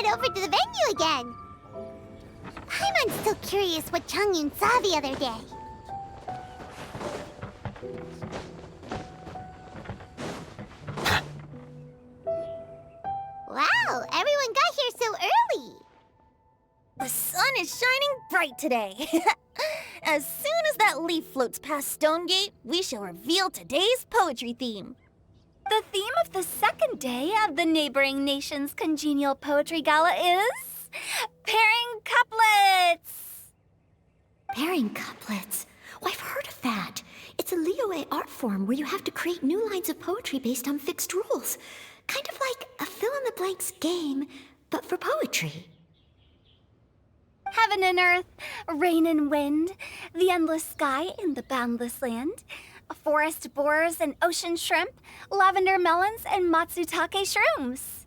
head over to the venue again. Paimon's still curious what Chongyun saw the other day. Wow, everyone got here so early. The sun is shining bright today. As soon as that leaf floats past Stonegate, we shall reveal today's poetry theme. The theme of the second day of the neighboring nation's congenial poetry gala is pairing couplets. Pairing couplets? Oh, I've heard of that. It's a Liyue art form where you have to create new lines of poetry based on fixed rules. Kind of like a fill-in-the-blanks game, but for poetry. Heaven and earth, rain and wind, the endless sky and the boundless land, forest boars and ocean shrimp, lavender melons and matsutake shrooms.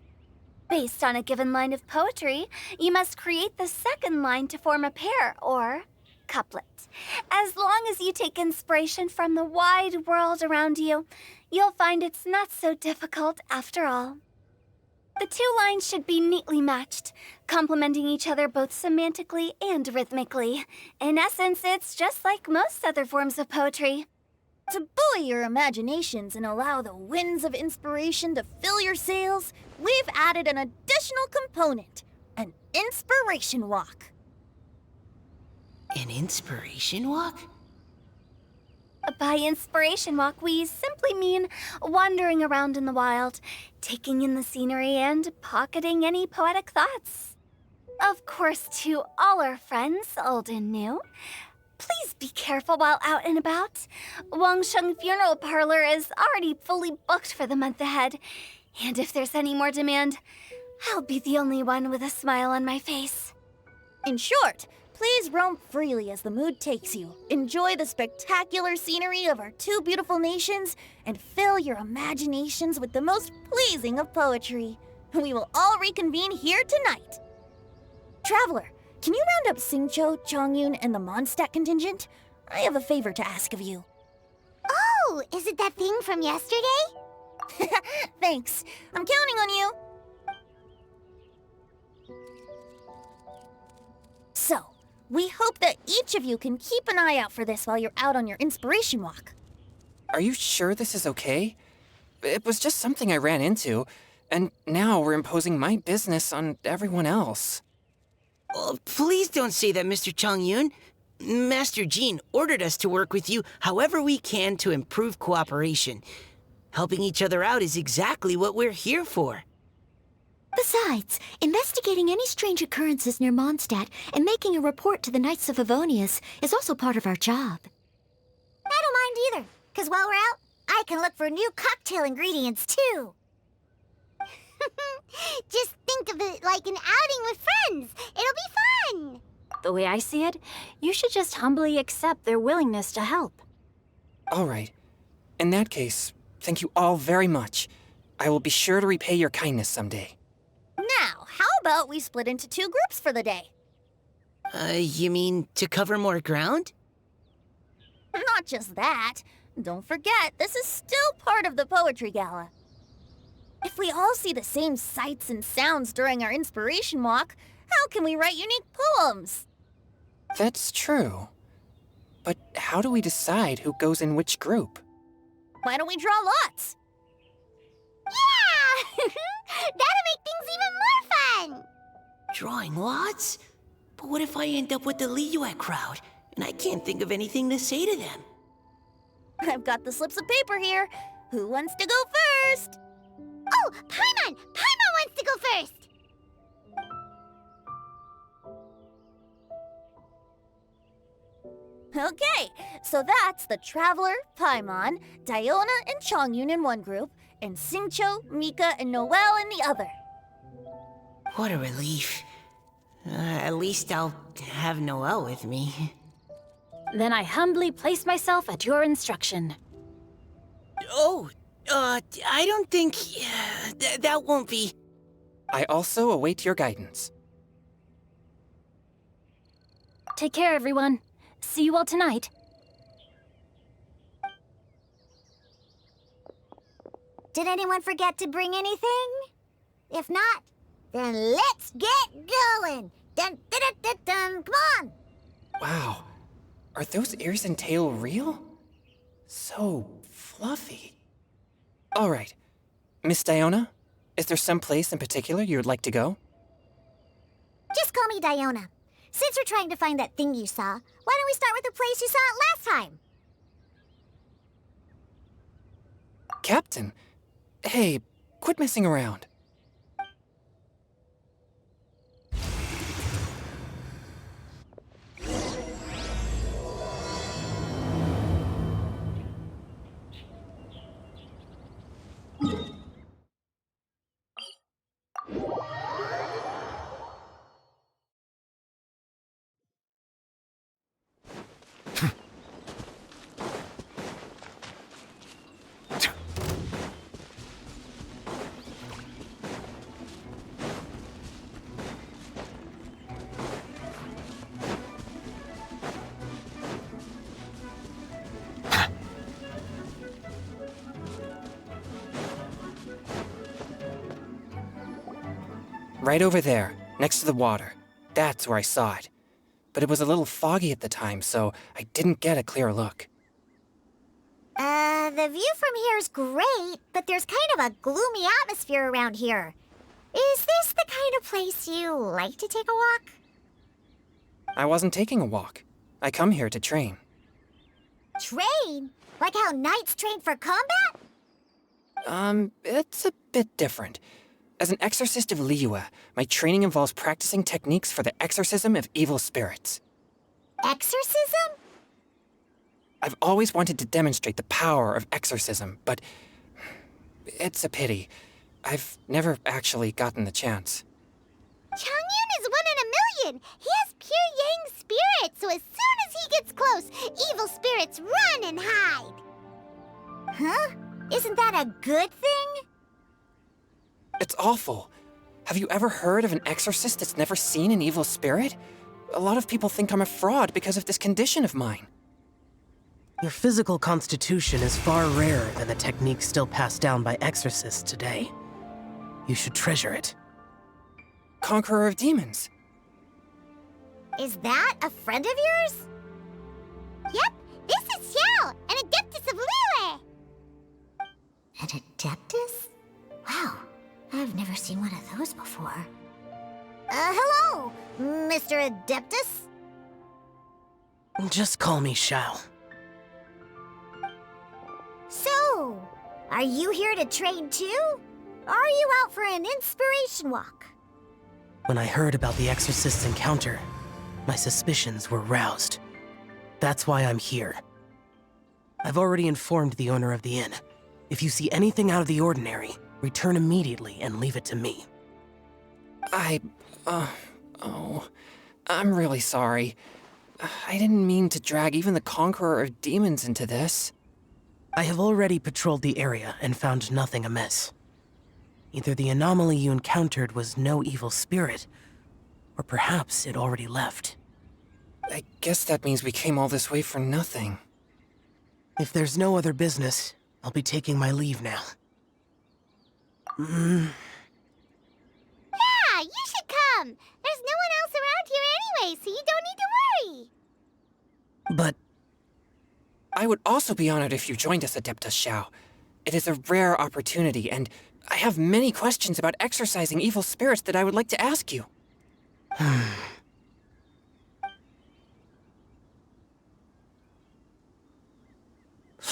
Based on a given line of poetry, you must create the second line to form a pair, or couplet. As long as you take inspiration from the wide world around you, you'll find it's not so difficult after all. The two lines should be neatly matched, complementing each other both semantically and rhythmically. In essence, it's just like most other forms of poetry. To buoy your imaginations and allow the winds of inspiration to fill your sails, we've added an additional component, an inspiration walk. An inspiration walk? By inspiration walk, we simply mean wandering around in the wild, taking in the scenery and pocketing any poetic thoughts. Of course, to all our friends, old and new, please be careful while out and about. Wangsheng Funeral Parlor is already fully booked for the month ahead, and if there's any more demand, I'll be the only one with a smile on my face. In short, please roam freely as the mood takes you. Enjoy the spectacular scenery of our two beautiful nations and fill your imaginations with the most pleasing of poetry. We will all reconvene here tonight. Traveler, can you round up Xingqiu, Chongyun, and the Mondstadt contingent? I have a favor to ask of you. Oh, is it that thing from yesterday? Thanks. I'm counting on you. So, we hope that each of you can keep an eye out for this while you're out on your inspiration walk. Are you sure this is okay? It was just something I ran into, and now we're imposing my business on everyone else. Oh, please don't say that, Mr. Chongyun. Master Jean ordered us to work with you however we can to improve cooperation. Helping each other out is exactly what we're here for. Besides, investigating any strange occurrences near Mondstadt and making a report to the Knights of Avonius is also part of our job. I don't mind either, because while we're out, I can look for new cocktail ingredients too. Just think of it like an outing with friends. It'll be fun. The way I see it, you should just humbly accept their willingness to help. All right. In that case, thank you all very much. I will be sure to repay your kindness someday. Now, how about we split into two groups for the day? You mean to cover more ground? Not just that. Don't forget, this is still part of the Poetry Gala. If we all see the same sights and sounds during our inspiration walk, how can we write unique poems? That's true. But how do we decide who goes in which group? Why don't we draw lots? Yeah! That'll make things even more fun. Drawing lots? But what if I end up with the Liyue crowd, and I can't think of anything to say to them? I've got the slips of paper here. Who wants to go first? Oh, Paimon! Paimon wants to go first! Okay, so that's the Traveler, Paimon, Diona, and Chongyun in one group, and Xingqiu, Mika, and Noelle in the other. What a relief. At least I'll have Noelle with me. Then I humbly place myself at your instruction. Oh, I don't think... that won't be... I also await your guidance. Take care, everyone. See you all tonight. Did anyone forget to bring anything? If not, Then let's get going! Dun dun dun dun dun! Come on! Wow. Are those ears and tail real? So fluffy. All right. Miss Diona, is there some place in particular you would like to go? Just call me Diona. Since we're trying to find that thing you saw, why don't we start with the place you saw it last time? Captain, hey, quit messing around. Right over there, next to the water. That's where I saw it. But it was a little foggy at the time, so I didn't get a clear look. The view from here is great, but there's kind of a gloomy atmosphere around here. Is this the kind of place you like to take a walk? I wasn't taking a walk. I come here to train. Train? Like how knights train for combat? It's a bit different. As an exorcist of Liyue, my training involves practicing techniques for the exorcism of evil spirits. Exorcism? I've always wanted to demonstrate the power of exorcism, but it's a pity. I've never actually gotten the chance. Changyun is 1 in a million! He has pure yang spirit, so as soon as he gets close, evil spirits run and hide! Huh? Isn't that a good thing? It's awful. Have you ever heard of an exorcist that's never seen an evil spirit? A lot of people think I'm a fraud because of this condition of mine. Your physical constitution is far rarer than the techniques still passed down by exorcists today. You should treasure it. Conqueror of demons. Is that a friend of yours? Yep, this is Xiao, an Adeptus of Liyue! An Adeptus? Wow, I've never seen one of those before. Hello, Mr. Adeptus? Just call me Shao. So, are you here to train too? Or are you out for an inspiration walk? When I heard about the exorcist's encounter, my suspicions were roused. That's why I'm here. I've already informed the owner of the inn. If you see anything out of the ordinary, return immediately and leave it to me. I'm really sorry. I didn't mean to drag even the Conqueror of Demons into this. I have already patrolled the area and found nothing amiss. Either the anomaly you encountered was no evil spirit, or perhaps it already left. I guess that means we came all this way for nothing. If there's no other business, I'll be taking my leave now. Yeah, you should come! There's no one else around here anyway, so you don't need to worry! But I would also be honored if you joined us, Adeptus Xiao. It is a rare opportunity, and I have many questions about exorcising evil spirits that I would like to ask you.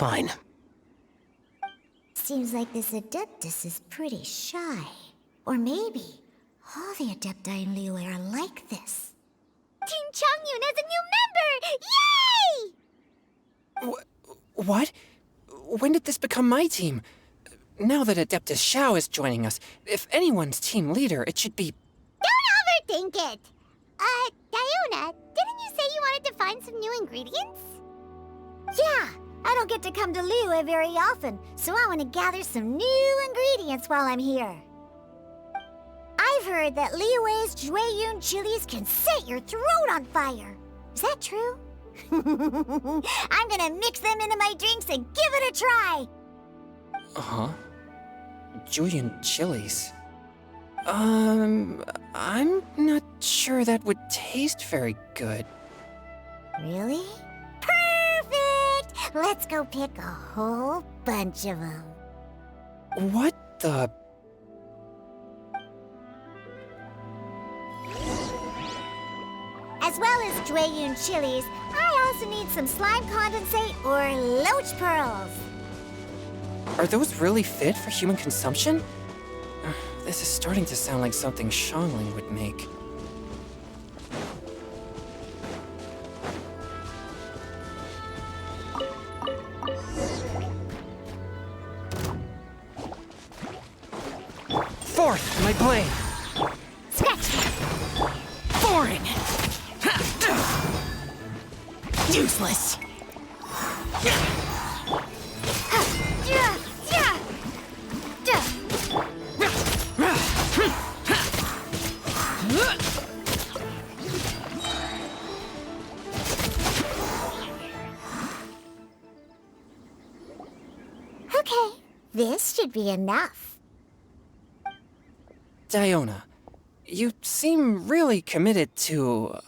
fine. Seems like this Adeptus is pretty shy. Or maybe all the Adepti in Liyue are like this. Team Changyun has a new member! Yay! What? When did this become my team? Now that Adeptus Xiao is joining us, if anyone's team leader, it should be... Don't overthink it! Diona, didn't you say you wanted to find some new ingredients? Yeah, I don't get to come to Liyue very often, so I want to gather some new ingredients while I'm here. I've heard that Liyue's Jueyun chilies can set your throat on fire. Is that true? I'm gonna mix them into my drinks and give it a try! Uh-huh. Julian chilies. I'm not sure that would taste very good. Really? Perfect! Let's go pick a whole bunch of them. What the? As well as Dwayun chilies, I also need some slime condensate or loach pearls. Are those really fit for human consumption? This is starting to sound like something Xiangling would make. Forth, my blade! Scratch! Foreign! Useless! Okay, this should be enough. Diona, you seem really committed to,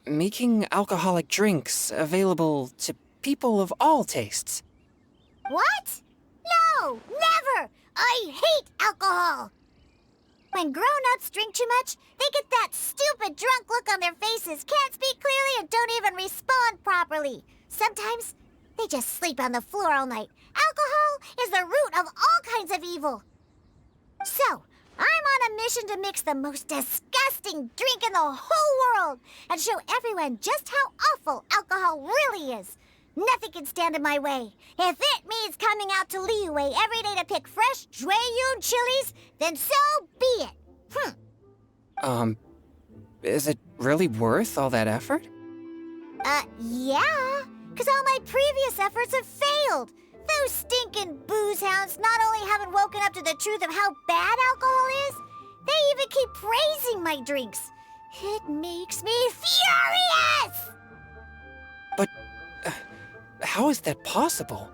making alcoholic drinks available to people of all tastes. What? No, never! I hate alcohol! When grown-ups drink too much, they get that stupid drunk look on their faces, can't speak clearly, and don't even respond properly. Sometimes, they just sleep on the floor all night. Alcohol is the root of all kinds of evil. So, I'm on a mission to mix the most disgusting drink in the whole world and show everyone just how awful alcohol really is. Nothing can stand in my way. If it means coming out to Liyue every day to pick fresh Dwayun chilies, then so be it. Is it really worth all that effort? Yeah, because all my previous efforts have failed. Those stinking booze hounds not only haven't woken up to the truth of how bad alcohol is, they even keep praising my drinks. It makes me furious! But how is that possible?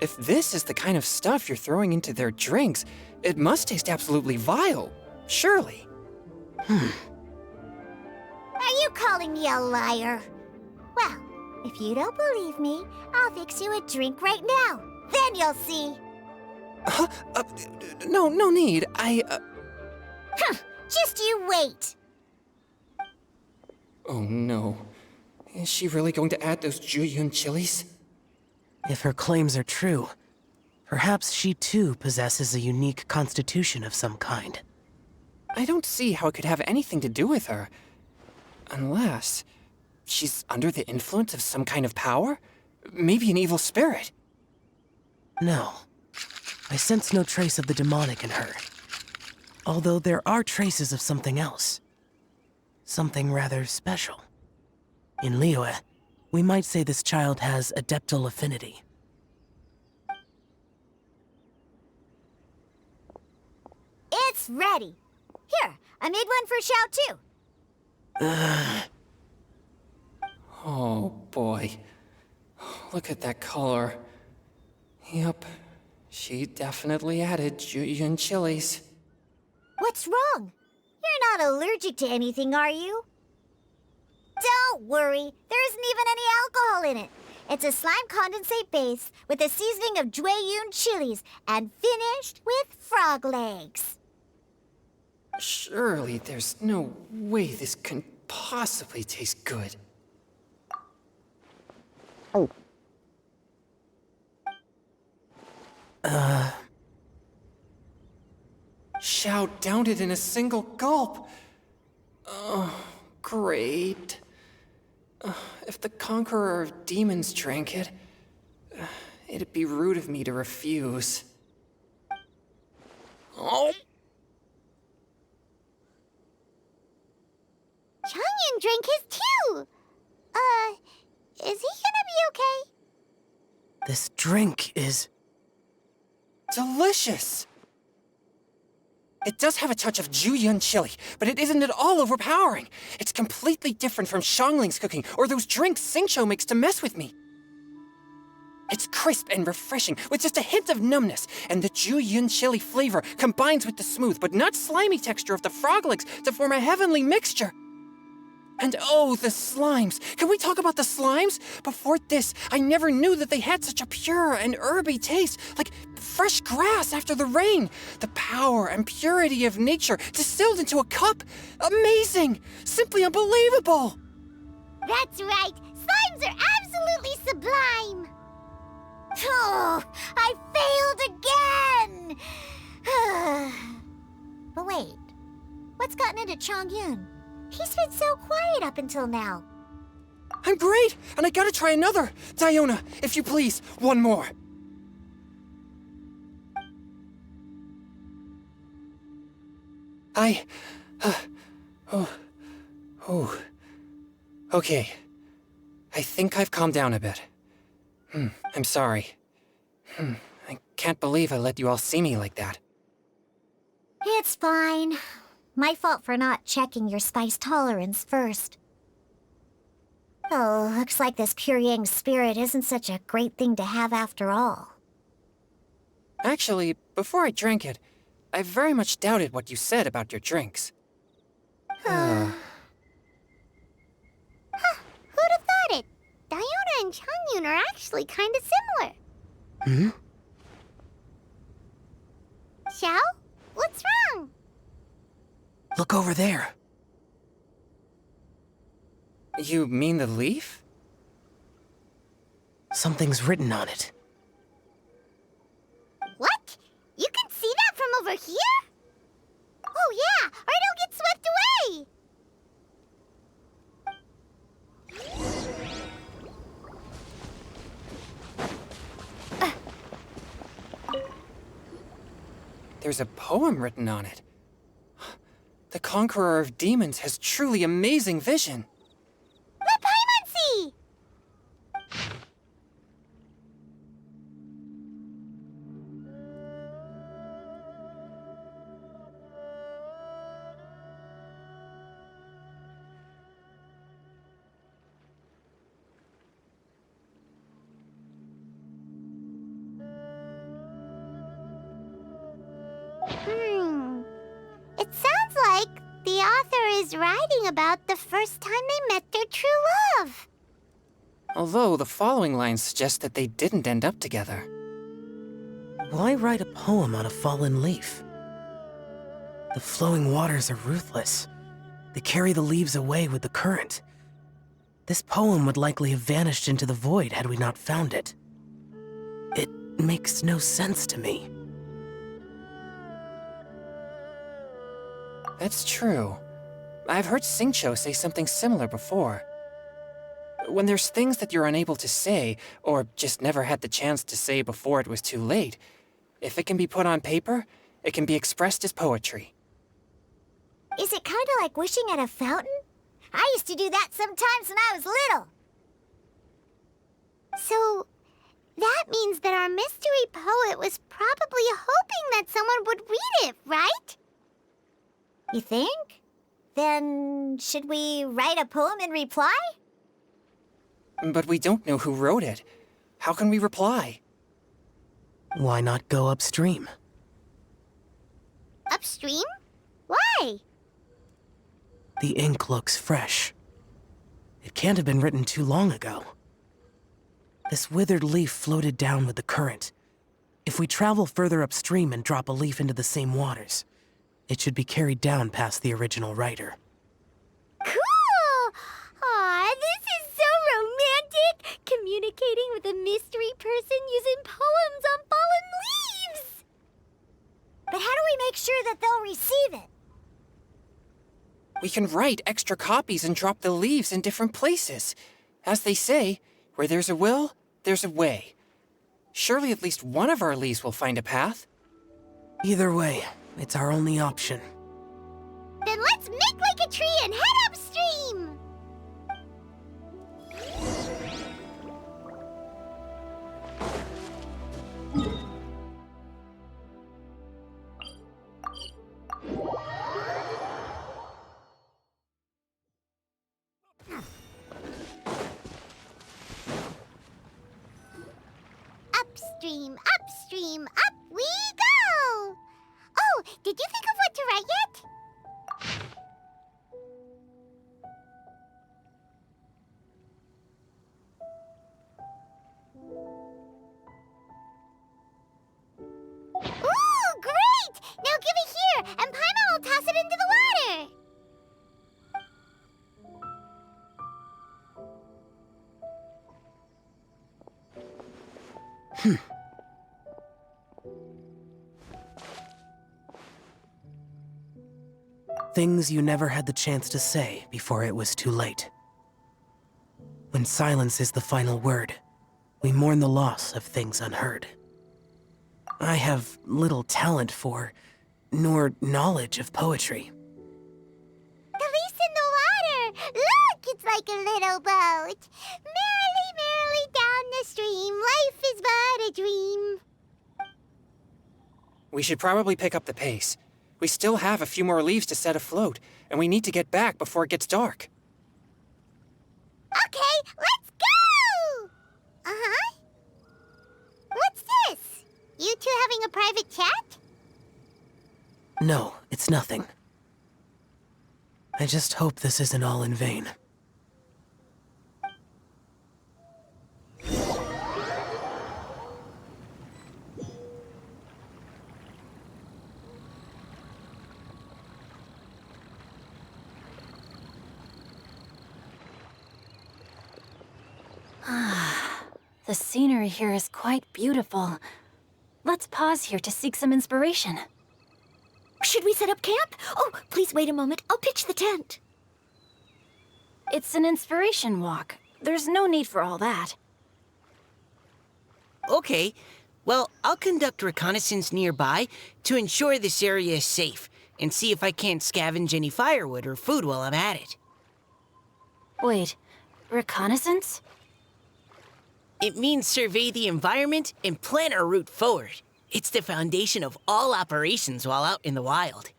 If this is the kind of stuff you're throwing into their drinks, it must taste absolutely vile, surely. Are you calling me a liar? Well, if you don't believe me, I'll fix you a drink right now. Then you'll see. No need. Just you wait. Oh no. Is she really going to add those Juyun chilies? If her claims are true, perhaps she too possesses a unique constitution of some kind. I don't see how it could have anything to do with her. Unless she's under the influence of some kind of power? Maybe an evil spirit. No. I sense no trace of the demonic in her. Although there are traces of something else. Something rather special. In Liyue, we might say this child has adeptal affinity. It's ready. Here, I made one for Xiao too. Oh boy. Look at that color. Yep. She definitely added Juyun chilies. What's wrong? You're not allergic to anything, are you? Don't worry, there isn't even any alcohol in it. It's a slime condensate base with a seasoning of Dwayun chilies and finished with frog legs. Surely there's no way this can possibly taste good. Xiao downed it in a single gulp. Oh, great. If the Conqueror of Demons drank it, it'd be rude of me to refuse. Oh! Changyan drank his too. Is he gonna be okay? This drink is... delicious! It does have a touch of Juyun chili, but it isn't at all overpowering. It's completely different from Xiangling's cooking or those drinks Xingqiu makes to mess with me. It's crisp and refreshing, with just a hint of numbness, and the Juyun chili flavor combines with the smooth but not slimy texture of the frog legs to form a heavenly mixture. And oh, the slimes! Can we talk about the slimes? Before this, I never knew that they had such a pure and herby taste, like fresh grass after the rain. The power and purity of nature distilled into a cup. Amazing! Simply unbelievable! That's right. Slimes are absolutely sublime. Oh, I failed again. But wait, what's gotten into Chongyun? He's been so quiet up until now. I'm great, and I gotta try another. Diona, if you please, one more. Okay. I think I've calmed down a bit. I'm sorry. I can't believe I let you all see me like that. It's fine. My fault for not checking your spice tolerance first. Oh, looks like this pure yang spirit isn't such a great thing to have after all. Actually, before I drank it, I very much doubted what you said about your drinks. Who'd have thought it? Diona and Chongyun are actually kinda similar. Xiao? What's wrong? Look over there. You mean the leaf? Something's written on it. What? You can see that from over here? Oh yeah, or it'll get swept away! There's a poem written on it. The Conqueror of Demons has truly amazing vision. Let Paimon see! It sounds like the author is writing about the first time they met their true love. Although the following lines suggest that they didn't end up together. Why write a poem on a fallen leaf? The flowing waters are ruthless. They carry the leaves away with the current. This poem would likely have vanished into the void had we not found it. It makes no sense to me. That's true. I've heard Xingqiu say something similar before. When there's things that you're unable to say, or just never had the chance to say before it was too late, if it can be put on paper, it can be expressed as poetry. Is it kind of like wishing at a fountain? I used to do that sometimes when I was little. So, that means that our mystery poet was probably hoping that someone would read it, right? You think? Then, should we write a poem in reply? But we don't know who wrote it. How can we reply? Why not go upstream? Upstream? Why? The ink looks fresh. It can't have been written too long ago. This withered leaf floated down with the current. If we travel further upstream and drop a leaf into the same waters, it should be carried down past the original writer. Cool! Aw, this is so romantic! Communicating with a mystery person using poems on fallen leaves! But how do we make sure that they'll receive it? We can write extra copies and drop the leaves in different places. As they say, where there's a will, there's a way. Surely at least one of our leaves will find a path. Either way, it's our only option. Then let's make like a tree and head upstream! upstream, upstream, up we go! Oh, did you think of what to write yet? Ooh, great! Now give it here, and Paimon will toss it into the water! Things you never had the chance to say before it was too late. When silence is the final word, we mourn the loss of things unheard. I have little talent for, nor knowledge of poetry. The leaf's in the water! Look, it's like a little boat! Merrily, merrily down the stream, life is but a dream. We should probably pick up the pace. We still have a few more leaves to set afloat, and we need to get back before it gets dark. Okay, let's go! Uh-huh. What's this? You two having a private chat? No, it's nothing. I just hope this isn't all in vain. The scenery here is quite beautiful. Let's pause here to seek some inspiration. Should we set up camp? Oh, please wait a moment. I'll pitch the tent. It's an inspiration walk. There's no need for all that. Okay, well, I'll conduct reconnaissance nearby to ensure this area is safe and see if I can't scavenge any firewood or food while I'm at it. Wait, reconnaissance? It means survey the environment and plan our route forward. It's the foundation of all operations while out in the wild.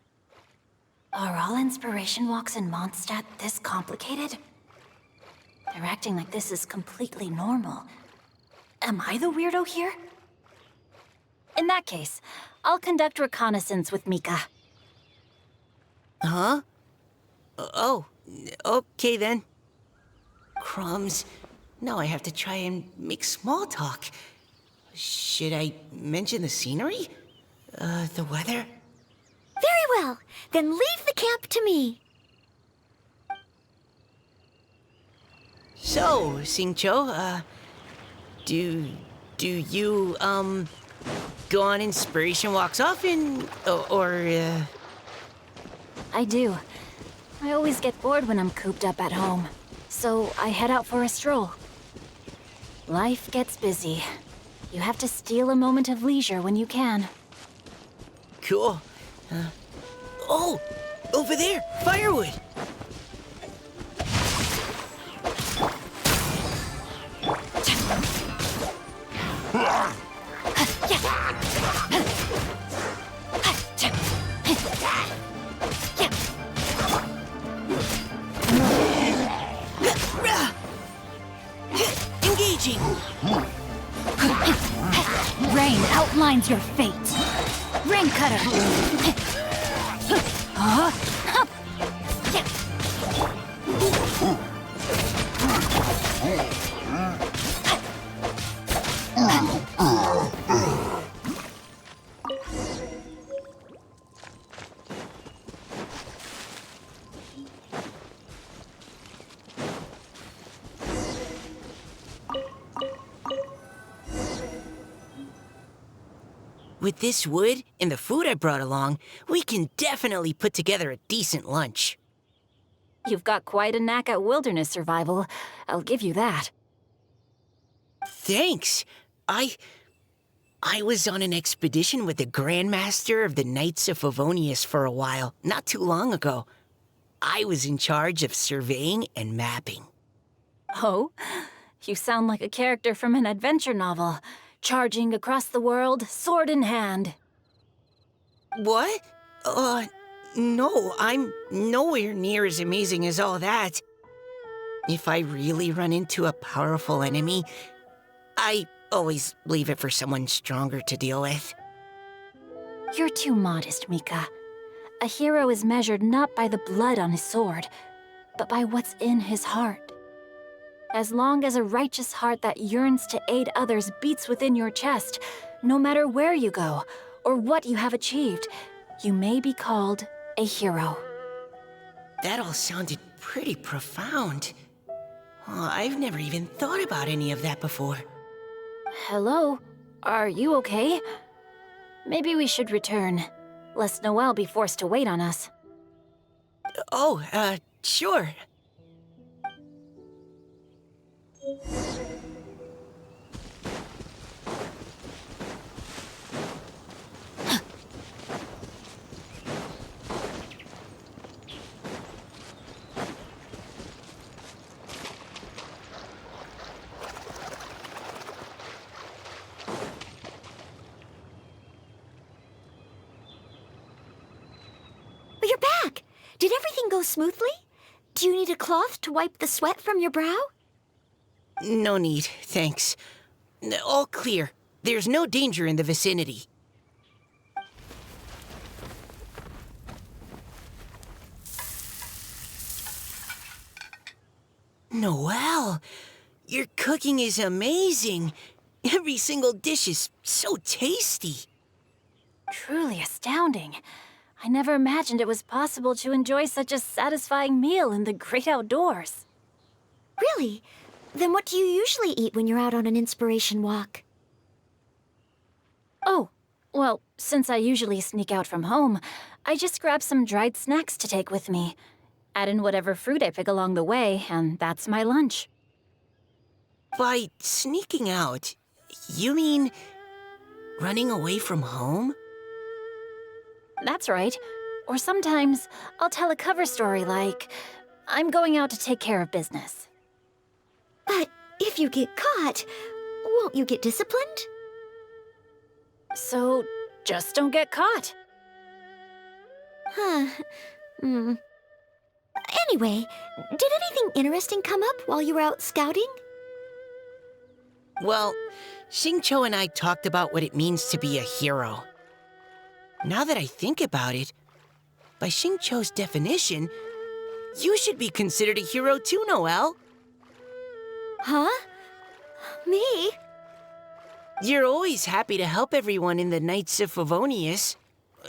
Are all inspiration walks in Mondstadt this complicated? They're acting like this is completely normal. Am I the weirdo here? In that case, I'll conduct reconnaissance with Mika. Huh? Oh, okay then. Crumbs. Now I have to try and make small talk. Should I mention the scenery? The weather? Very well. Then leave the camp to me. So, Xingqiu, do you, go on inspiration walks often, or? I do. I always get bored when I'm cooped up at home, so I head out for a stroll. Life gets busy. You have to steal a moment of leisure when you can. Cool. Oh, over there, firewood. Engaging. Rain outlines your fate. Rain cutter. With this wood and the food I brought along, we can definitely put together a decent lunch. You've got quite a knack at wilderness survival. I'll give you that. Thanks. I was on an expedition with the Grandmaster of the Knights of Favonius for a while, not too long ago. I was in charge of surveying and mapping. Oh? You sound like a character from an adventure novel. Charging across the world, sword in hand. What? No, I'm nowhere near as amazing as all that. If I really run into a powerful enemy, I always leave it for someone stronger to deal with. You're too modest, Mika. A hero is measured not by the blood on his sword, but by what's in his heart. As long as a righteous heart that yearns to aid others beats within your chest, no matter where you go or what you have achieved, you may be called a hero. That all sounded pretty profound. Oh, I've never even thought about any of that before. Hello? Are you okay? Maybe we should return, lest Noelle be forced to wait on us. Oh, sure. You're back! Did everything go smoothly? Do you need a cloth to wipe the sweat from your brow? No need, thanks. All clear. There's no danger in the vicinity. Noelle, your cooking is amazing. Every single dish is so tasty. Truly astounding. I never imagined it was possible to enjoy such a satisfying meal in the great outdoors. Really? Then what do you usually eat when you're out on an inspiration walk? Oh, well, since I usually sneak out from home, I just grab some dried snacks to take with me. Add in whatever fruit I pick along the way, and that's my lunch. By sneaking out, you mean running away from home? That's right. Or sometimes I'll tell a cover story like, I'm going out to take care of business. But if you get caught, won't you get disciplined? So just don't get caught. Huh. Anyway, did anything interesting come up while you were out scouting? Well, Xingqiu and I talked about what it means to be a hero. Now that I think about it, by Xingqiu's definition, you should be considered a hero too, Noelle. Huh? Me? You're always happy to help everyone in the Knights of Favonius.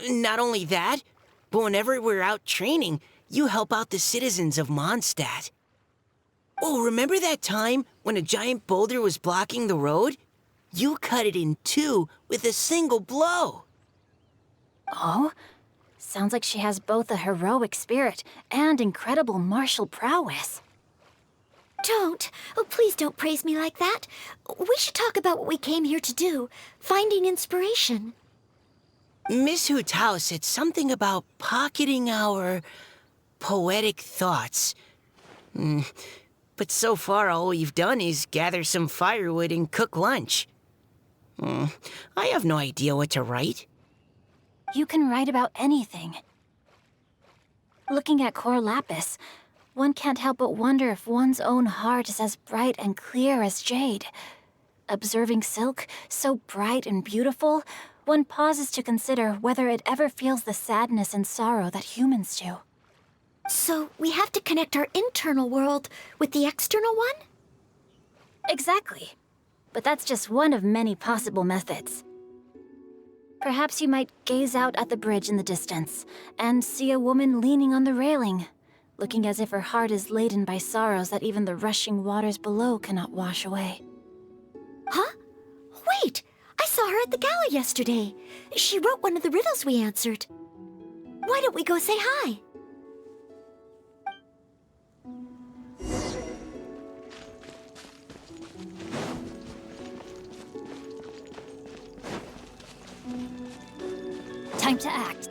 Not only that, but whenever we're out training, you help out the citizens of Mondstadt. Oh, remember that time when a giant boulder was blocking the road? You cut it in two with a single blow. Oh? Sounds like she has both a heroic spirit and incredible martial prowess. Don't. Oh, please don't praise me like that. We should talk about what we came here to do, finding inspiration. Miss Hu Tao said something about pocketing our poetic thoughts. But so far, all we've done is gather some firewood and cook lunch. I have no idea what to write. You can write about anything. Looking at Cor Lapis, one can't help but wonder if one's own heart is as bright and clear as jade. Observing silk, so bright and beautiful, one pauses to consider whether it ever feels the sadness and sorrow that humans do. So we have to connect our internal world with the external one? Exactly. But that's just one of many possible methods. Perhaps you might gaze out at the bridge in the distance and see a woman leaning on the railing, looking as if her heart is laden by sorrows that even the rushing waters below cannot wash away. Huh? Wait! I saw her at the gala yesterday. She wrote one of the riddles we answered. Why don't we go say hi? Time to act.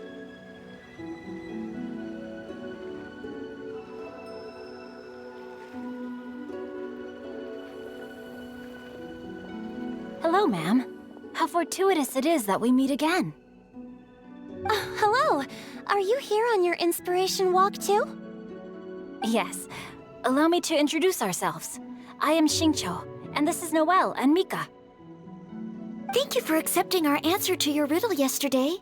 Hello, ma'am. How fortuitous it is that we meet again. Hello. Are you here on your inspiration walk too? Yes. Allow me to introduce ourselves. I am Xingqiu, and this is Noelle and Mika. Thank you for accepting our answer to your riddle yesterday.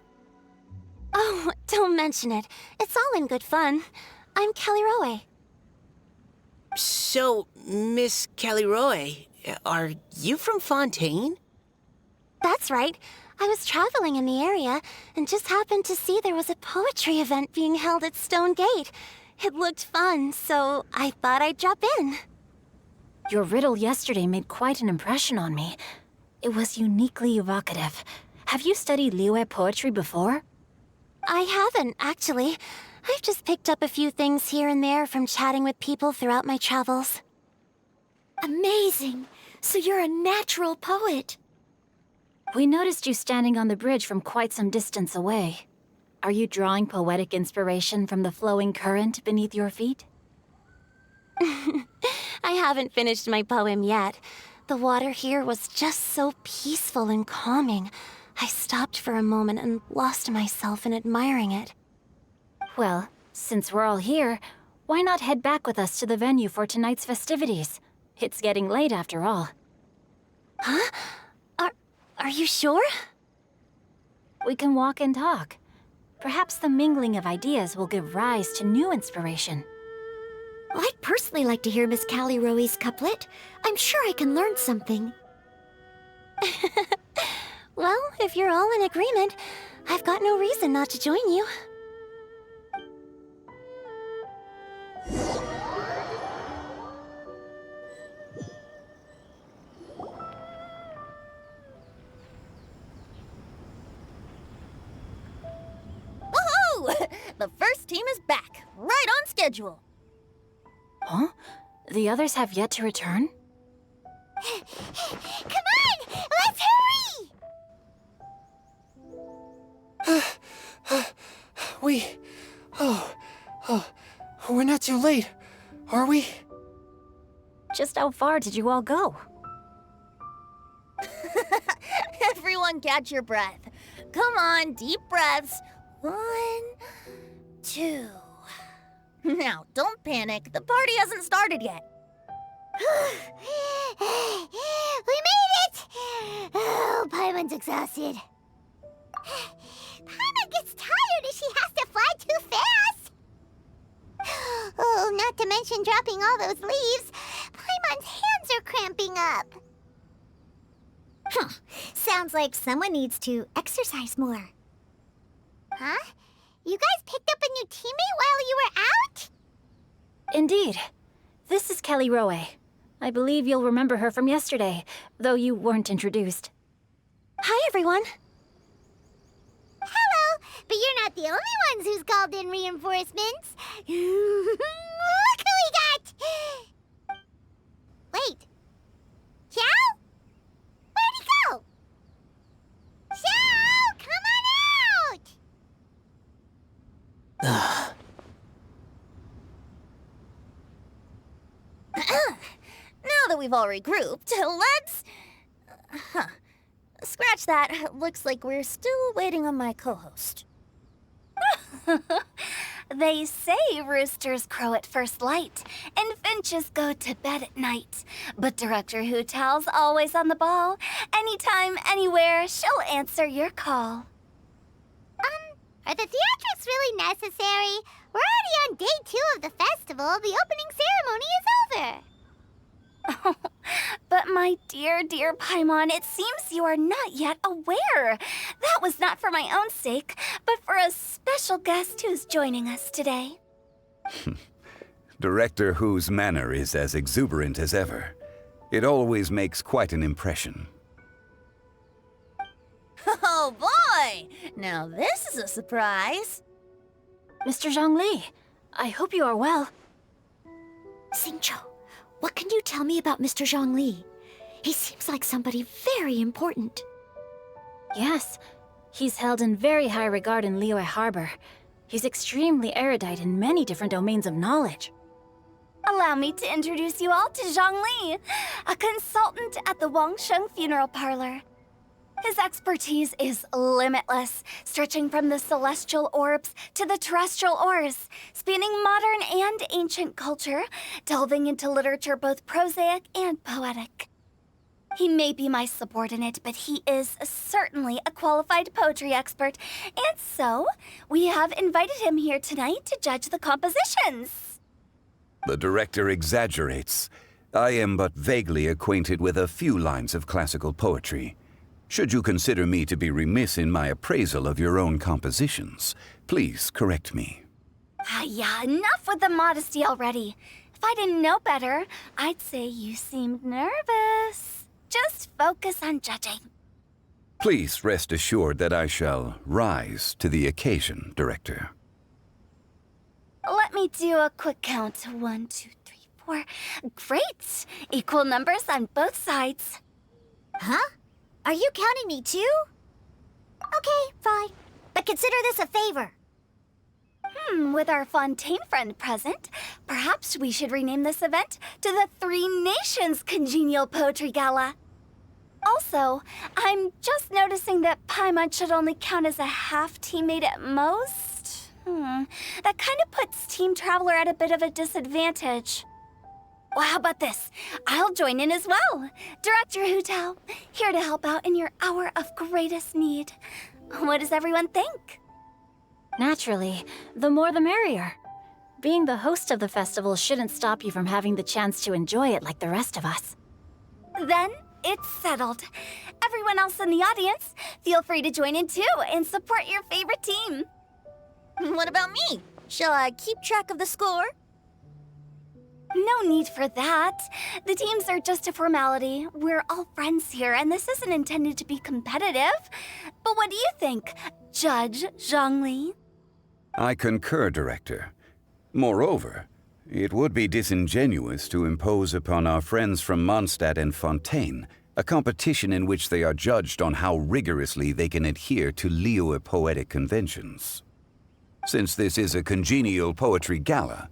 Oh, don't mention it. It's all in good fun. I'm Kelly Rowe. So, Miss Caliroy, are you from Fontaine? That's right. I was traveling in the area and just happened to see there was a poetry event being held at Stone Gate. It looked fun, so I thought I'd drop in. Your riddle yesterday made quite an impression on me. It was uniquely evocative. Have you studied Liyue poetry before? I haven't, actually. I've just picked up a few things here and there from chatting with people throughout my travels. Amazing! So you're a natural poet. We noticed you standing on the bridge from quite some distance away. Are you drawing poetic inspiration from the flowing current beneath your feet? I haven't finished my poem yet. The water here was just so peaceful and calming. I stopped for a moment and lost myself in admiring it. Well, since we're all here, why not head back with us to the venue for tonight's festivities? It's getting late after all. Huh? Are you sure? We can walk and talk. Perhaps the mingling of ideas will give rise to new inspiration. Well, I'd personally like to hear Miss Callie Rowe's couplet. I'm sure I can learn something. Well, if you're all in agreement, I've got no reason not to join you. Woohoo! The first team is back, right on schedule. Huh? The others have yet to return? Come on! Let's hurry! We're not too late, are we? Just how far did you all go? Everyone catch your breath. Come on, deep breaths. 1, 2. Now, don't panic. The party hasn't started yet. We made it! Oh, Paimon's exhausted. Paimon gets tired if she has to fly too fast. Oh, not to mention dropping all those leaves. Paimon's hands are cramping up. Sounds like someone needs to exercise more. Huh? You guys picked up a new teammate while you were out? Indeed. This is Kelly Rowe. I believe you'll remember her from yesterday, though you weren't introduced. Hi, everyone. Hello, but you're not the only ones who's called in reinforcements. Look who we got! Wait. Xiao? Where'd he go? Xiao, come on out! Now that we've all regrouped, let's... Scratch that. Looks like we're still waiting on my co-host. They say roosters crow at first light, and finches go to bed at night. But Director Hu Tao's always on the ball. Anytime, anywhere, she'll answer your call. Are the theatrics really necessary? We're already on day 2 of the festival. The opening ceremony is over. But my dear, dear Paimon, it seems you are not yet aware. That was not for my own sake, but for a special guest who's joining us today. Director Hu's manner is as exuberant as ever. It always makes quite an impression. Oh boy! Now this is a surprise. Mr. Zhongli, I hope you are well. Xingqiu, what can you tell me about Mr. Zhongli? He seems like somebody very important. Yes, he's held in very high regard in Liyue Harbor. He's extremely erudite in many different domains of knowledge. Allow me to introduce you all to Zhongli, a consultant at the Wangsheng Funeral Parlor. His expertise is limitless, stretching from the celestial orbs to the terrestrial ores, spanning modern and ancient culture, delving into literature both prosaic and poetic. He may be my subordinate, but he is certainly a qualified poetry expert. And so, we have invited him here tonight to judge the compositions. The director exaggerates. I am but vaguely acquainted with a few lines of classical poetry. Should you consider me to be remiss in my appraisal of your own compositions, please correct me. Yeah, enough with the modesty already. If I didn't know better, I'd say you seemed nervous. Just focus on judging. Please rest assured that I shall rise to the occasion, Director. Let me do a quick count. 1, 2, 3, 4. Great! Equal numbers on both sides. Huh? Are you counting me too? Okay, fine. But consider this a favor. With our Fontaine friend present, perhaps we should rename this event to the Three Nations Congenial Poetry Gala. Also, I'm just noticing that Paimon should only count as a half teammate at most. That kind of puts Team Traveler at a bit of a disadvantage. Well, how about this? I'll join in as well. Director Hu Tao, here to help out in your hour of greatest need. What does everyone think? Naturally, the more the merrier. Being the host of the festival shouldn't stop you from having the chance to enjoy it like the rest of us. Then, it's settled. Everyone else in the audience, feel free to join in too and support your favorite team. What about me? Shall I keep track of the score? No need for that. The teams are just a formality. We're all friends here, and this isn't intended to be competitive. But what do you think, Judge Zhongli? I concur, Director. Moreover, it would be disingenuous to impose upon our friends from Mondstadt and Fontaine a competition in which they are judged on how rigorously they can adhere to Liyue poetic conventions. Since this is a congenial poetry gala,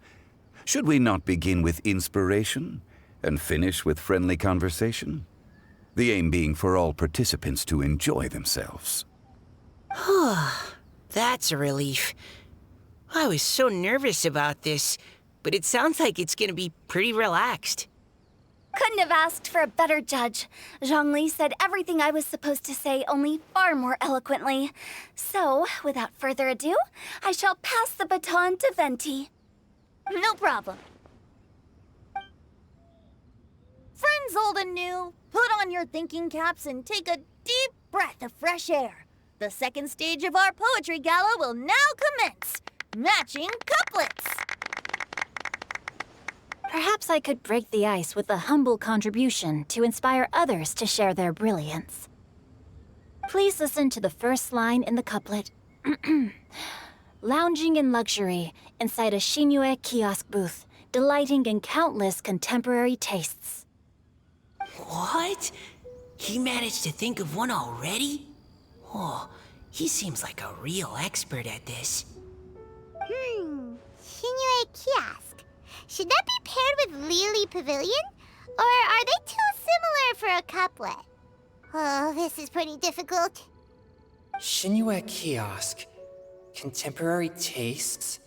should we not begin with inspiration and finish with friendly conversation? The aim being for all participants to enjoy themselves. That's a relief. I was so nervous about this, but it sounds like it's gonna be pretty relaxed. Couldn't have asked for a better judge. Zhongli said everything I was supposed to say, only far more eloquently. So, without further ado, I shall pass the baton to Venti. No problem. Friends old and new, put on your thinking caps and take a deep breath of fresh air. The second stage of our poetry gala will now commence. Matching couplets. Perhaps I could break the ice with a humble contribution to inspire others to share their brilliance. Please listen to the first line in the couplet. Lounging in luxury inside a Shinue kiosk booth, delighting in countless contemporary tastes. What? He managed to think of one already? Oh, he seems like a real expert at this. Shinue Kiosk. Should that be paired with Lily Pavilion? Or are they too similar for a couplet? Oh, this is pretty difficult. Shinue Kiosk. Contemporary tastes?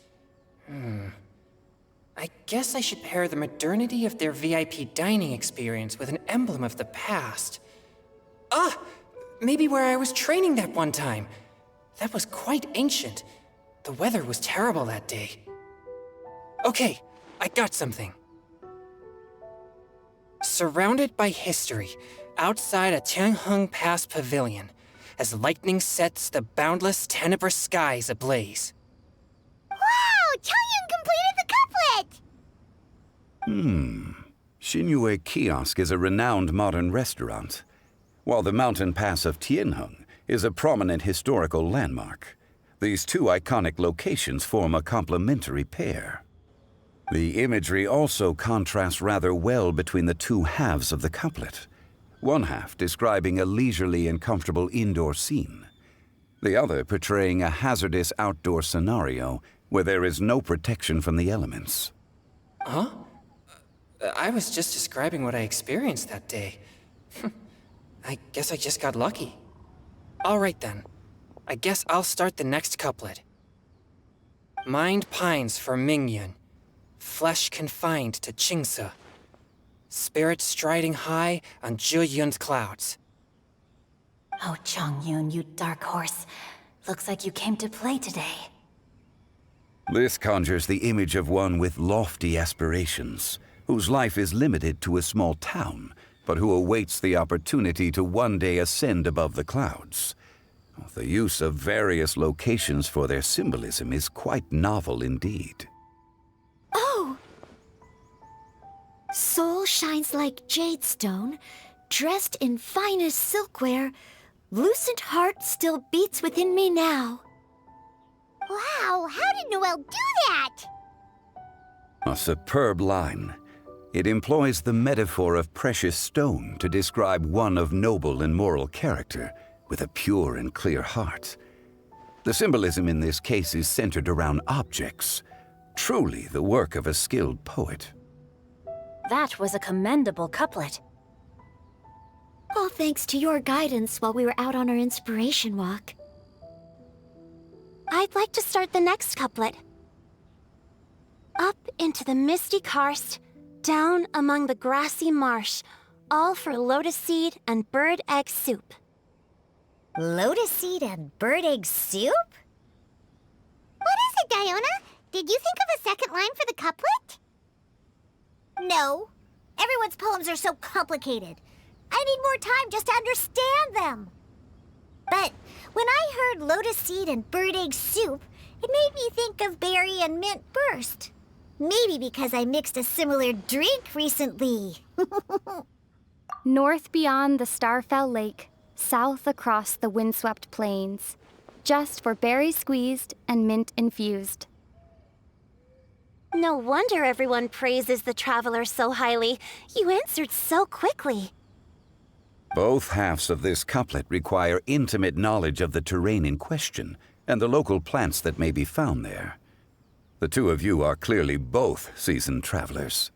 I guess I should pair the modernity of their VIP dining experience with an emblem of the past. Ah! Maybe where I was training that one time. That was quite ancient. The weather was terrible that day. Okay, I got something. Surrounded by history, outside a Tianheng Pass pavilion, as lightning sets the boundless tenebrous skies ablaze. Wow! Chongyun completed the couplet! Shinue Kiosk is a renowned modern restaurant, while the mountain pass of Tianheng is a prominent historical landmark. These two iconic locations form a complementary pair. The imagery also contrasts rather well between the two halves of the couplet. One half describing a leisurely and comfortable indoor scene, the other portraying a hazardous outdoor scenario where there is no protection from the elements. Huh? I was just describing what I experienced that day. I guess I just got lucky. All right then. I guess I'll start the next couplet. Mind pines for Mingyun, flesh confined to Qingse. Spirit striding high on Zhiyun's clouds. Oh, Chongyun, you dark horse. Looks like you came to play today. This conjures the image of one with lofty aspirations, whose life is limited to a small town, but who awaits the opportunity to one day ascend above the clouds. The use of various locations for their symbolism is quite novel indeed. Oh! Soul shines like jadestone, dressed in finest silkware. Lucent heart still beats within me now. Wow, how did Noelle do that? A superb line. It employs the metaphor of precious stone to describe one of noble and moral character, with a pure and clear heart. The symbolism in this case is centered around objects, truly the work of a skilled poet. That was a commendable couplet. All thanks to your guidance while we were out on our inspiration walk. I'd like to start the next couplet. Up into the misty karst, down among the grassy marsh, all for lotus seed and bird egg soup. Lotus seed and bird egg soup? What is it, Diona? Did you think of a second line for the couplet? No. Everyone's poems are so complicated. I need more time just to understand them. But when I heard lotus seed and bird egg soup, it made me think of berry and mint burst. Maybe because I mixed a similar drink recently. North beyond the Starfell Lake, south across the windswept plains, just for berry squeezed and mint infused. No wonder everyone praises the traveler so highly. You answered so quickly. Both halves of this couplet require intimate knowledge of the terrain in question and the local plants that may be found there. The two of you are clearly both seasoned travelers.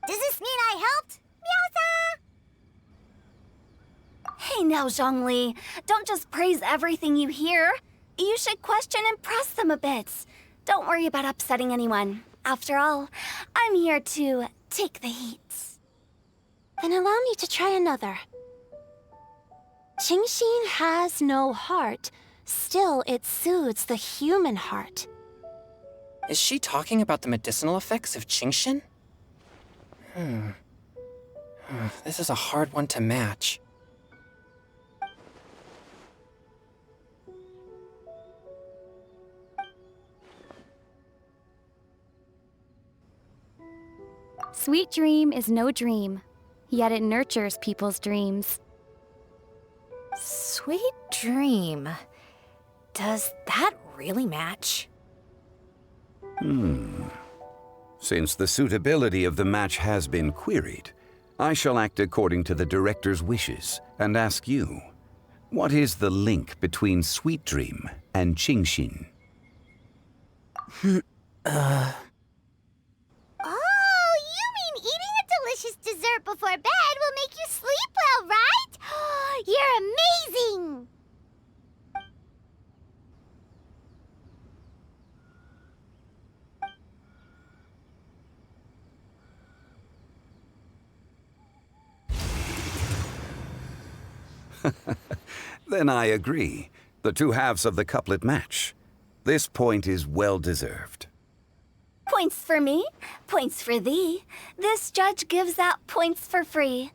Does this mean I helped? Meowsa! Hey now, Zhongli. Don't just praise everything you hear. You should question and press them a bit. Don't worry about upsetting anyone. After all, I'm here to take the heat. Then allow me to try another. Qingxin has no heart. Still, it soothes the human heart. Is she talking about the medicinal effects of Qingxin? This is a hard one to match. Sweet dream is no dream, yet it nurtures people's dreams. Sweet dream. Does that really match? Since the suitability of the match has been queried, I shall act according to the director's wishes and ask you, what is the link between Sweet Dream and Qingxin? Oh, you mean eating a delicious dessert before bed will make you sleep well, right? You're amazing! Then I agree. The two halves of the couplet match. This point is well deserved. Points for me, points for thee. This judge gives out points for free.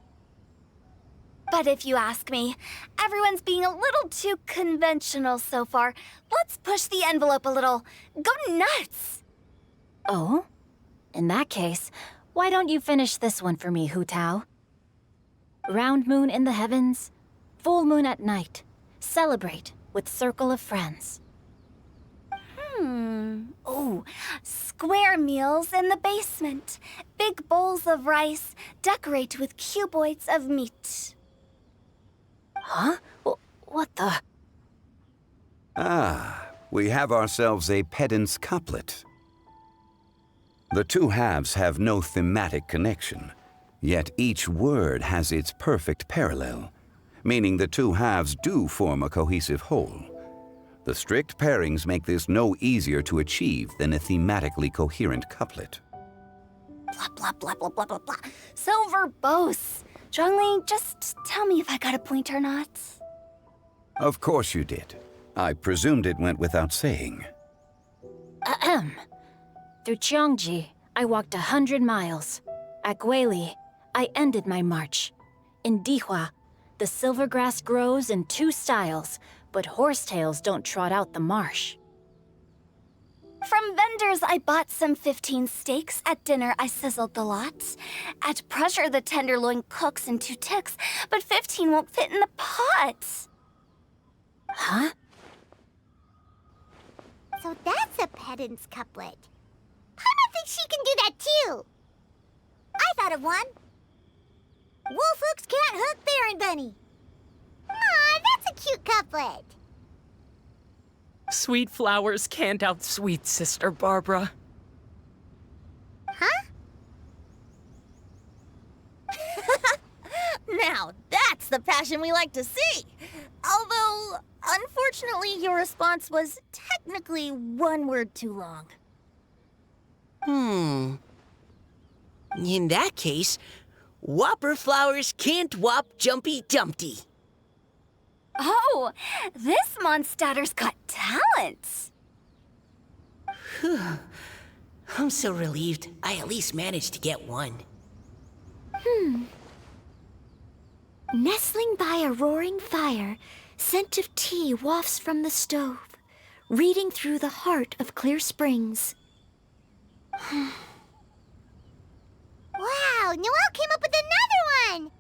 But if you ask me, everyone's being a little too conventional so far. Let's push the envelope a little. Go nuts! Oh? In that case, why don't you finish this one for me, Hu Tao? Round moon in the heavens, full moon at night. Celebrate with circle of friends. Oh, square meals in the basement. Big bowls of rice, decorate with cuboids of meat. Huh? What the? Ah, we have ourselves a pedant's couplet. The two halves have no thematic connection, yet each word has its perfect parallel, meaning the two halves do form a cohesive whole. The strict pairings make this no easier to achieve than a thematically coherent couplet. Blah, blah, blah, blah, blah, blah, blah. So verbose. Zhongli, just tell me if I got a point or not. Of course you did. I presumed it went without saying. Ahem. Through Cheongji, I walked 100 miles. At Guili, I ended my march. In Dihua, the silver grass grows in 2 styles, but horsetails don't trot out the marsh. From vendors, I bought some 15 steaks. At dinner, I sizzled the lots. At pressure, the tenderloin cooks in 2 ticks, but 15 won't fit in the pot. Huh? So that's a pedant's couplet. Paimon thinks she can do that too. I thought of one. Wolf hooks can't hook Baron Bunny. Aw, that's a cute couplet. Sweet flowers can't outsweet Sister Barbara. Huh? Now, that's the passion we like to see. Although, unfortunately, your response was technically 1 word too long. In that case, Whopper flowers can't whop Jumpy Dumpty. Oh, this Mondstadter's got talent. I'm so relieved I at least managed to get one. Nestling by a roaring fire, scent of tea wafts from the stove, reading through the heart of Clear Springs. Wow, Noelle came up with another one!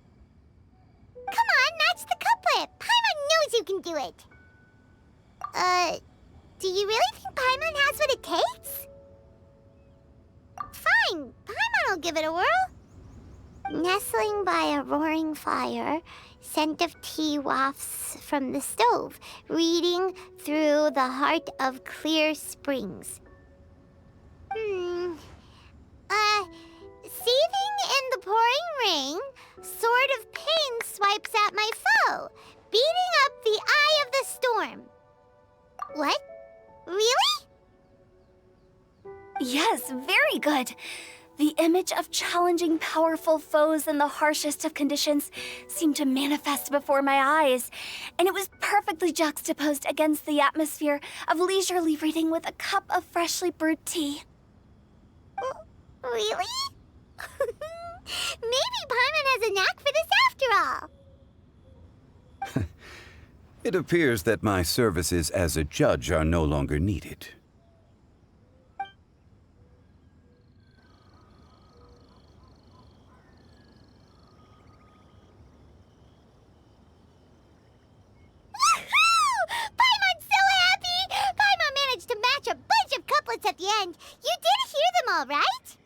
Come on, match the couplet! Paimon knows you can do it! Do you really think Paimon has what it takes? Fine, Paimon will give it a whirl. Nestling by a roaring fire, scent of tea wafts from the stove, reading through the heart of Clear Springs. Seething in the pouring rain, sword of pain swipes at my foe, beating up the eye of the storm. What? Really? Yes, very good. The image of challenging powerful foes in the harshest of conditions seemed to manifest before my eyes, and it was perfectly juxtaposed against the atmosphere of leisurely reading with a cup of freshly brewed tea. Really? Maybe Paimon has a knack for this after all. It appears that my services as a judge are no longer needed. Paimon's so happy! Paimon managed to match a bunch of couplets at the end. You did hear them all, right?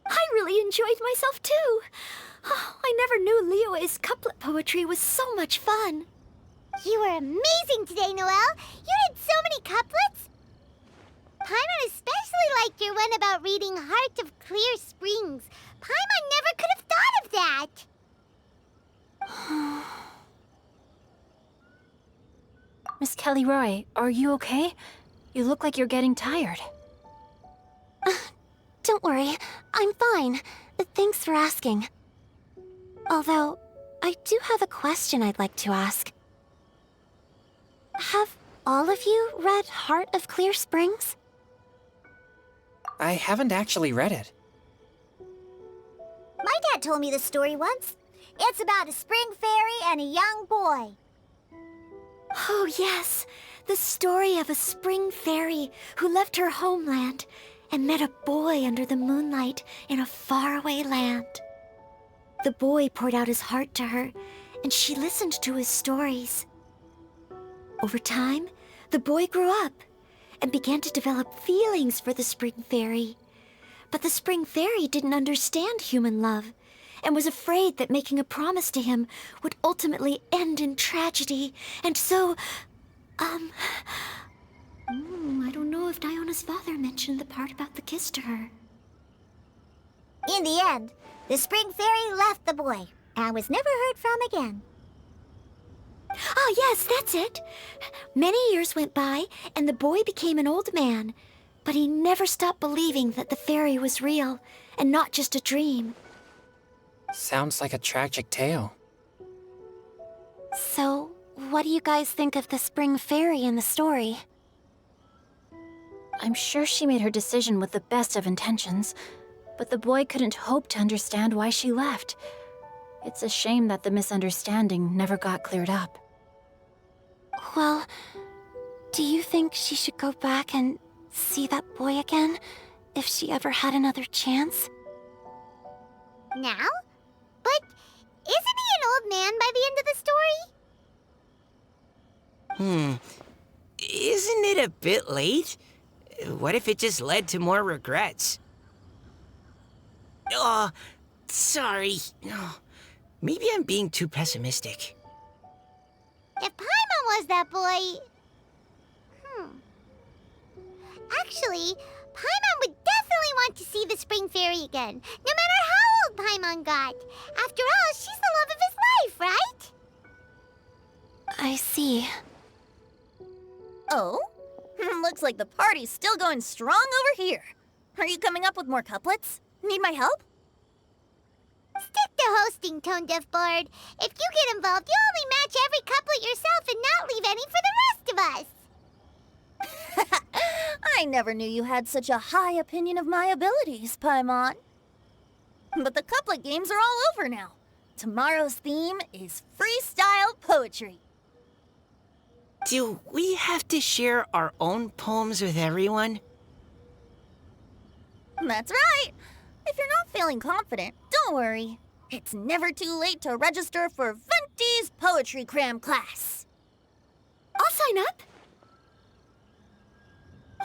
I really enjoyed myself too. Oh, I never knew Liyue's couplet poetry was so much fun. You were amazing today, Noelle. You did so many couplets. Paimon especially liked your one about reading Heart of Clear Springs. Paimon never could have thought of that. Miss Kelly Roy, are you okay? You look like you're getting tired. Don't worry, I'm fine. Thanks for asking. Although, I do have a question I'd like to ask. Have all of you read Heart of Clear Springs? I haven't actually read it. My dad told me this story once. It's about a spring fairy and a young boy. Oh yes, the story of a spring fairy who left her homeland and met a boy under the moonlight in a faraway land. The boy poured out his heart to her, and she listened to his stories. Over time, the boy grew up and began to develop feelings for the spring fairy. But the spring fairy didn't understand human love and was afraid that making a promise to him would ultimately end in tragedy. And so, I don't know if Diona's father mentioned the part about the kiss to her. In the end, the spring fairy left the boy and was never heard from again. Oh, yes, that's it. Many years went by, and the boy became an old man. but he never stopped believing that the fairy was real and not just a dream. Sounds like a tragic tale. So, what do you guys think of the spring fairy in the story? I'm sure she made her decision with the best of intentions, but the boy couldn't hope to understand why she left. It's a shame that the misunderstanding never got cleared up. Well, do you think she should go back and see that boy again if she ever had another chance? Now? But isn't he an old man by the end of the story? Isn't it a bit late? What if it just led to more regrets? Oh, sorry. Oh, maybe I'm being too pessimistic. If Paimon was that boy... Actually, Paimon would definitely want to see the spring fairy again, no matter how old Paimon got. After all, she's the love of his life, right? I see. Oh? Looks like the party's still going strong over here. Are you coming up with more couplets? Need my help? Stick to hosting, Tone Deaf Bard. If you get involved, you'll only match every couplet yourself and not leave any for the rest of us. I never knew you had such a high opinion of my abilities, Paimon. But the couplet games are all over now. Tomorrow's theme is freestyle poetry. Do we have to share our own poems with everyone? That's right. If you're not feeling confident, don't worry. It's never too late to register for Venti's Poetry Cram class. I'll sign up.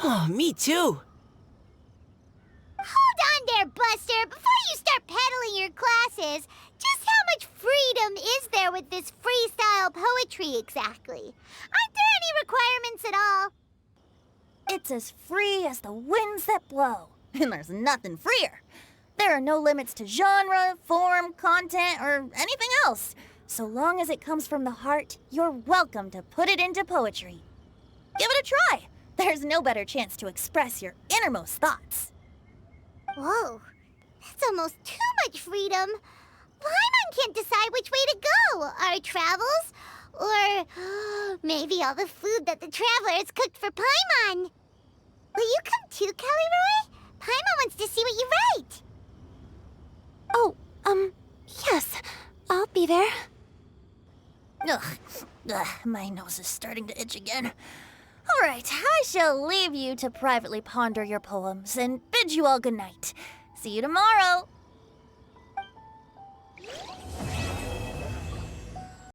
Oh, me too. Hold on there, Buster. Before you start peddling your classes, just how much freedom is there with this freestyle poetry exactly? Aren't there any requirements at all? It's as free as the winds that blow, and there's nothing freer. There are no limits to genre, form, content, or anything else. So long as it comes from the heart, you're welcome to put it into poetry. Give it a try. There's no better chance to express your innermost thoughts. Whoa, that's almost too much freedom. Paimon can't decide which way to go. Our travels, or maybe all the food that the travelers cooked for Paimon. Will you come too, Kelly Roy? Paimon wants to see what you write. Oh, yes. I'll be there. Ugh, my nose is starting to itch again. All right, I shall leave you to privately ponder your poems and bid you all good night. See you tomorrow.